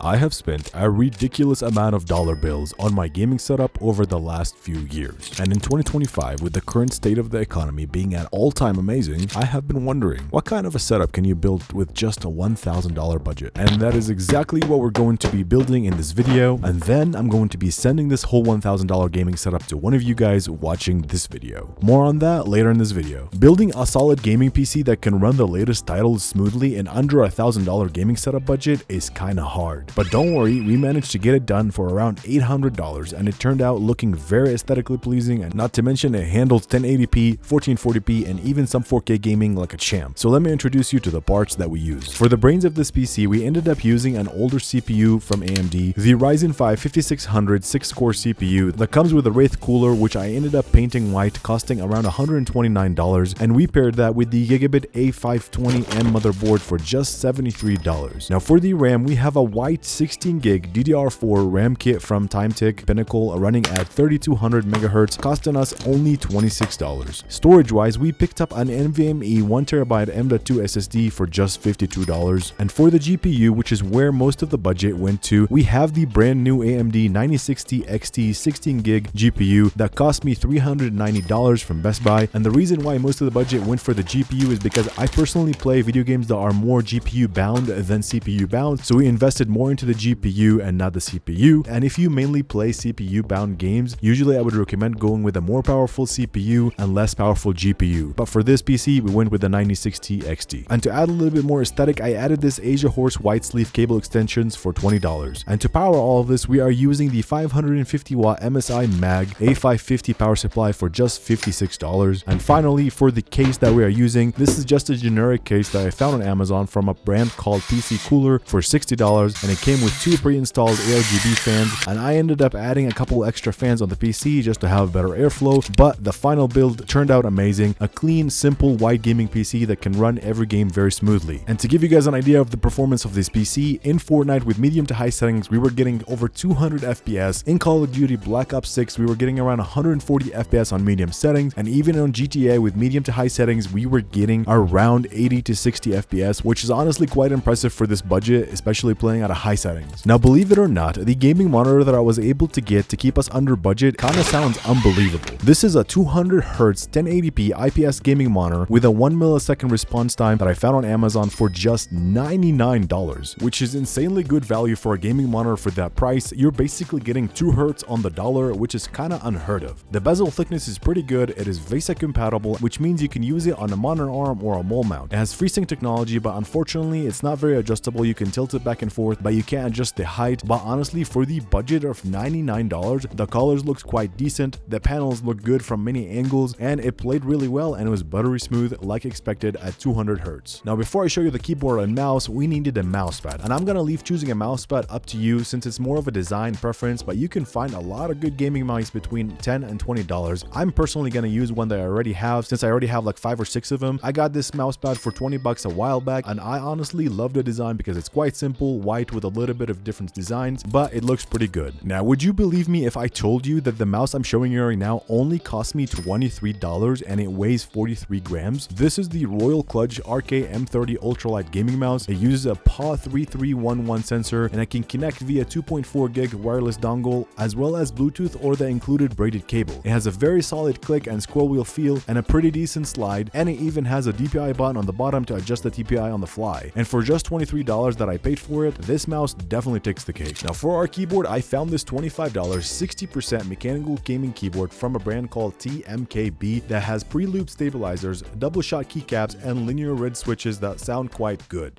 I have spent a ridiculous amount of dollar bills on my gaming setup over the last few years. And in 2025, with the current state of the economy being at all-time amazing, I have been wondering, what kind of a setup can you build with just a $1,000 budget? And that is exactly what we're going to be building in this video. And then I'm going to be sending this whole $1,000 gaming setup to one of you guys watching this video. More on that later in this video. Building a solid gaming PC that can run the latest titles smoothly in under $1,000 gaming setup budget is kinda hard. But don't worry, we managed to get it done for around $800, and it turned out looking very aesthetically pleasing, and not to mention it handles 1080p, 1440p, and even some 4K gaming like a champ. So let me introduce you to the parts that we use. For the brains of this PC, we ended up using an older CPU from AMD, the Ryzen 5 5600 6-core CPU that comes with a Wraith cooler, which I ended up painting white, costing around $129, and we paired that with the Gigabit A520M motherboard for just $73. Now for the RAM, we have a white 16GB DDR4 RAM kit from Timetic Pinnacle running at 3200 MHz, costing us only $26. Storage wise, we picked up an NVMe 1TB M.2 SSD for just $52. And for the GPU, which is where most of the budget went to, we have the brand new AMD 9060 XT 16GB GPU that cost me $390 from Best Buy. And the reason why most of the budget went for the GPU is because I personally play video games that are more GPU bound than CPU bound, so we invested more into the GPU and not the CPU. And if you mainly play CPU bound games, usually I would recommend going with a more powerful CPU and less powerful GPU. But for this PC, we went with the 9060 XT. And to add a little bit more aesthetic, I added this Asia Horse white sleeve cable extensions for $20. And to power all of this, we are using the 550 watt MSI Mag A550 power supply for just $56. And finally, for the case that we are using, this is just a generic case that I found on Amazon from a brand called PC Cooler for $60, and it came with two pre-installed ARGB fans, and I ended up adding a couple extra fans on the PC just to have better airflow. But the final build turned out amazing, a clean, simple, white gaming PC that can run every game very smoothly. And to give you guys an idea of the performance of this PC, in Fortnite with medium to high settings, we were getting over 200 FPS. In Call of Duty Black Ops 6, we were getting around 140 FPS on medium settings, and even on GTA with medium to high settings, we were getting around 80 to 60 FPS, which is honestly quite impressive for this budget, especially playing at a high settings. Now, believe it or not, the gaming monitor that I was able to get to keep us under budget kinda sounds unbelievable. This is a 200Hz 1080p IPS gaming monitor with a 1 millisecond response time that I found on Amazon for just $99, which is insanely good value for a gaming monitor for that price. You're basically getting 2 Hz on the dollar, which is kinda unheard of. The bezel thickness is pretty good. It is VESA compatible, which means you can use it on a monitor arm or a wall mount. It has FreeSync technology, but unfortunately it's not very adjustable. You can tilt it back and forth, but you can't adjust the height. But honestly, for the budget of $99, the colors looks quite decent, the panels look good from many angles, and it played really well, and it was buttery smooth like expected at 200Hz. Now before I show you the keyboard and mouse, we needed a mousepad, and I'm gonna leave choosing a mousepad up to you since it's more of a design preference, but you can find a lot of good gaming mice between $10 and $20. I'm personally gonna use one that I already have, since I already have like 5 or 6 of them. I got this mousepad for $20 a while back, and I honestly love the design because it's quite simple, white with a little bit of different designs, but it looks pretty good. Now, would you believe me if I told you that the mouse I'm showing you right now only cost me $23 and it weighs 43 grams? This is the Royal Kludge RK-M30 Ultralight Gaming Mouse. It uses a PAW 3311 sensor, and it can connect via 2.4 gig wireless dongle as well as Bluetooth or the included braided cable. It has a very solid click and scroll wheel feel and a pretty decent slide, and it even has a DPI button on the bottom to adjust the DPI on the fly. And for just $23 that I paid for it, this mouse definitely takes the cake. Now for our keyboard, I found this $25 60% mechanical gaming keyboard from a brand called TMKB that has pre-loop stabilizers, double shot keycaps, and linear red switches that sound quite good.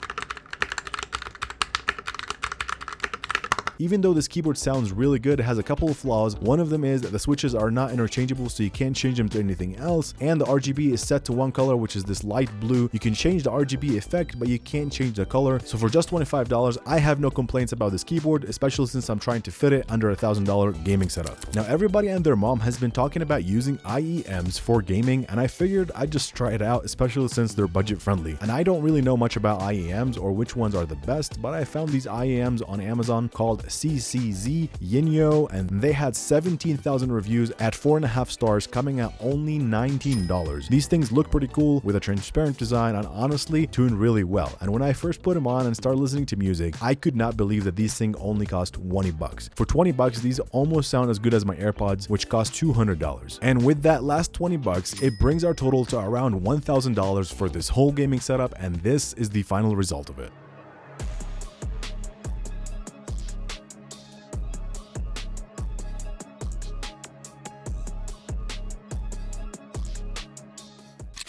Even though this keyboard sounds really good, it has a couple of flaws. One of them is that the switches are not interchangeable, so you can't change them to anything else, and the RGB is set to one color, which is this light blue. You can change the RGB effect, but you can't change the color. So for just $25, I have no complaints about this keyboard, especially since I'm trying to fit it under $1,000 gaming setup. Now everybody and their mom has been talking about using IEMs for gaming, and I figured I'd just try it out, especially since they're budget friendly. And I don't really know much about IEMs or which ones are the best, but I found these IEMs on Amazon called CCZ Yinyo, and they had 17,000 reviews at 4.5 stars, coming at only $19. These things look pretty cool with a transparent design and honestly tune really well. And when I first put them on and started listening to music, I could not believe that these things only cost $20. For $20, these almost sound as good as my AirPods, which cost $200. And with that last $20, it brings our total to around $1,000 for this whole gaming setup, and this is the final result of it.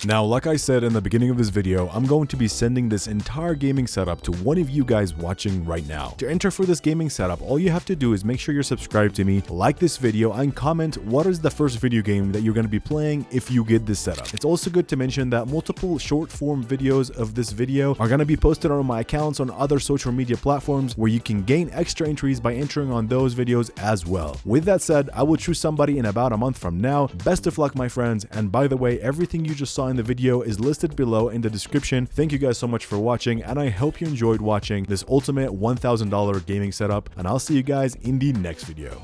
Now, like I said in the beginning of this video, I'm going to be sending this entire gaming setup to one of you guys watching right now. To enter for this gaming setup, all you have to do is make sure you're subscribed to me, like this video, and comment what is the first video game that you're going to be playing if you get this setup. It's also good to mention that multiple short form videos of this video are going to be posted on my accounts on other social media platforms where you can gain extra entries by entering on those videos as well. With that said, I will choose somebody in about a month from now. Best of luck, my friends, and by the way, everything you just saw in the video is listed below in the description. Thank you guys so much for watching, and I hope you enjoyed watching this ultimate $1,000 gaming setup, and I'll see you guys in the next video.